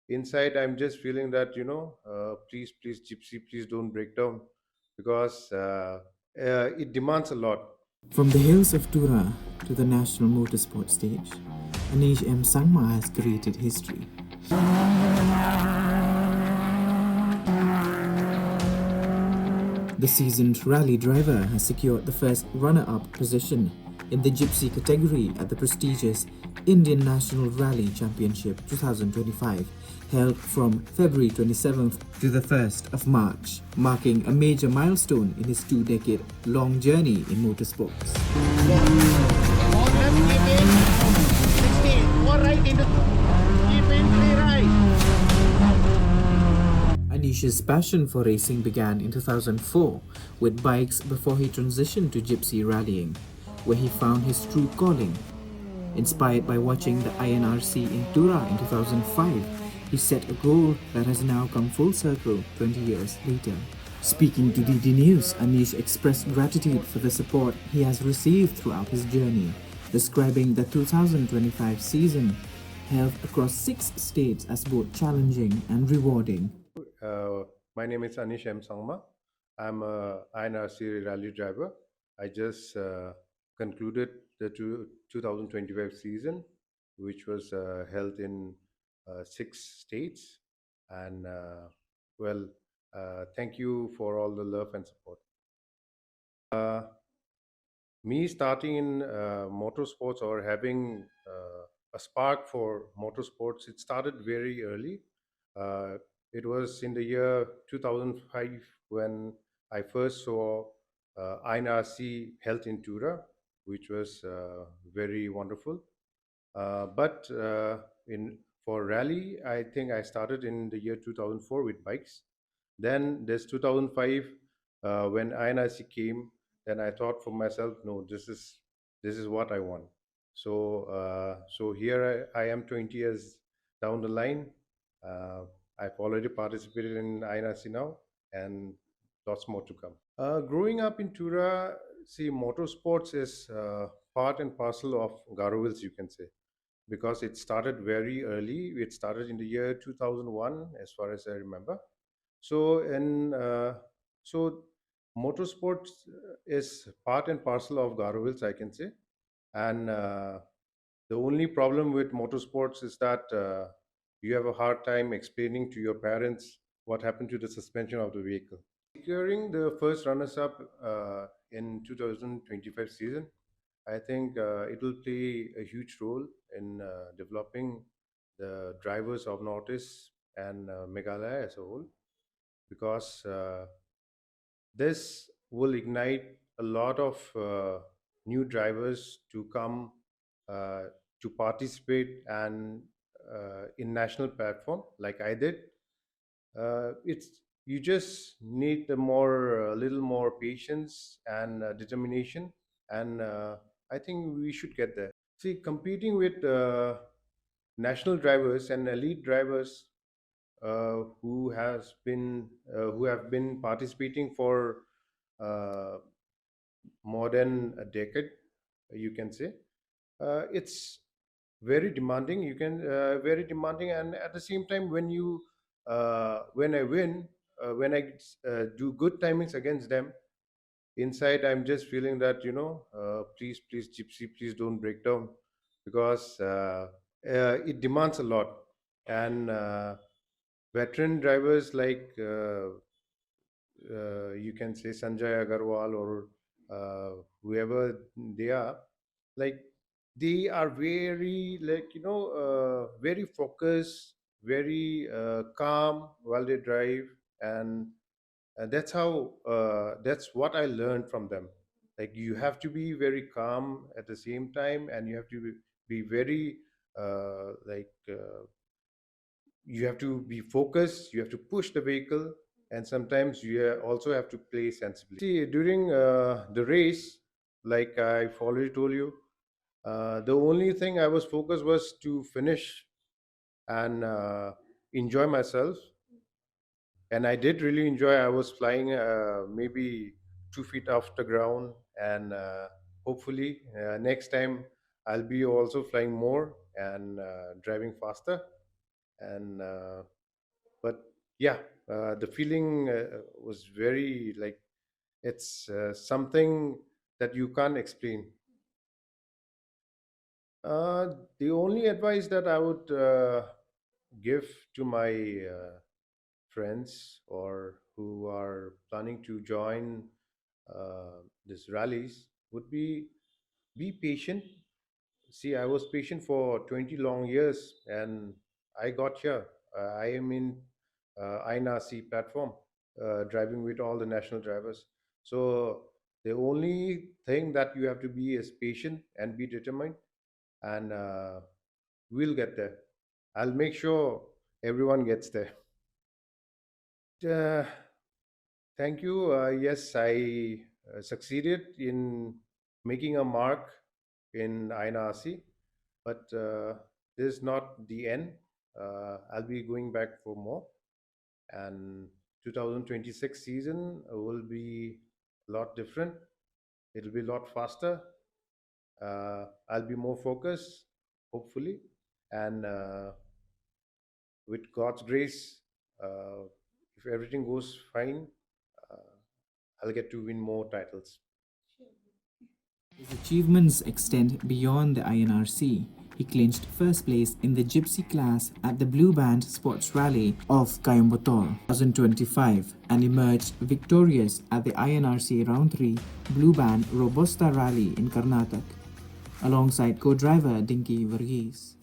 inside I'm just feeling that please gypsy, please don't break down, because it demands a lot. From the hills of Tura to the national motorsport stage, Aneesh Sangma has created history. The seasoned rally driver has secured the first runner-up position in the Gypsy category at the prestigious Indian National Rally Championship 2025, held from February 27th to the 1st of March, marking a major milestone in his two-decade-long journey in motorsports. Four left, keep in. 60. Four right into. Keep in, three right. Anish's passion for racing began in 2004 with bikes before he transitioned to gypsy rallying, where he found his true calling. Inspired by watching the INRC in Tura in 2005, he set a goal that has now come full circle 20 years later. Speaking to DD News, Anish expressed gratitude for the support he has received throughout his journey, describing the 2025 season held across 6 states as both challenging and rewarding. uh, my name is Anish M. Sangma. I'm a INRC rally driver. I just concluded the 2025 season, which was held in 6 states. And well, thank you for all the love and support. Uh, Me starting in motorsports, or having a spark for motorsports, it started very early. Uh, it was in the year 2005 when I first saw INRC Health in Tura, which was very wonderful. But in for rally, I think I started in the year 2004 with bikes. Then there's 2005 when INRC came. Then I thought for myself, no, this is what I want. So here I am 20 years down the line. Uh, I've already participated in INRC now, and lots more to come. Growing up in Tura, see, motorsports is part and parcel of Garovils, you can say, because it started very early. It started in the year 2001, as far as I remember. So, in so motorsports is part and parcel of Garovils, I can say. And the only problem with motorsports is that you have a hard time explaining to your parents what happened to the suspension of the vehicle. Securing the first runners-up in 2025 season, I think it will play a huge role in developing the drivers of Northeast and Meghalaya as a whole, because this will ignite a lot of new drivers to come uh, to participate and in national platform like I did. It's You just need a little more patience and determination, and I think we should get there. See, competing with national drivers and elite drivers who have been participating for uh, more than a decade, you can say. It's very demanding. You can very demanding, and at the same time, when I win, when I do good timings against them, inside I'm just feeling that please gypsy, please don't break down, because it demands a lot. And veteran drivers like you can say Sanjay Agarwal, or whoever they are, like, they are very, very focused, very calm while they drive. And that's what I learned from them. Like, you have to be very calm at the same time, and you have to be very you have to be focused, you have to push the vehicle, and sometimes you also have to play sensibly. See, during the race, like I've already told you, the only thing I was focused was to finish and enjoy myself. And I did really enjoy. I was flying maybe 2 feet off the ground, and hopefully next time I'll be also flying more and driving faster. And but yeah, the feeling was very like it's something that you can't explain. The only advice that I would give to my friends or who are planning to join these rallies would be patient. See, I was patient for 20 long years and I got here. I am in Inrc platform, driving with all the national drivers. So the only thing that you have to be is patient and be determined, and we'll get there. I'll make sure everyone gets there. Uh, Thank you. Yes, I succeeded in making a mark in INRC, but this is not the end. I'll be going back for more, and 2026 season will be a lot different. It'll be a lot faster. I'll be more focused, hopefully, and with God's grace, uh, if everything goes fine, uh, I'll get to win more titles. His achievements extend beyond the INRC. He clinched first place in the Gypsy class at the Blue Band Sports Rally of Coimbatore 2025 and emerged victorious at the INRC Round 3 Blue Band Robusta Rally in Karnataka alongside co-driver Dinky Varghese.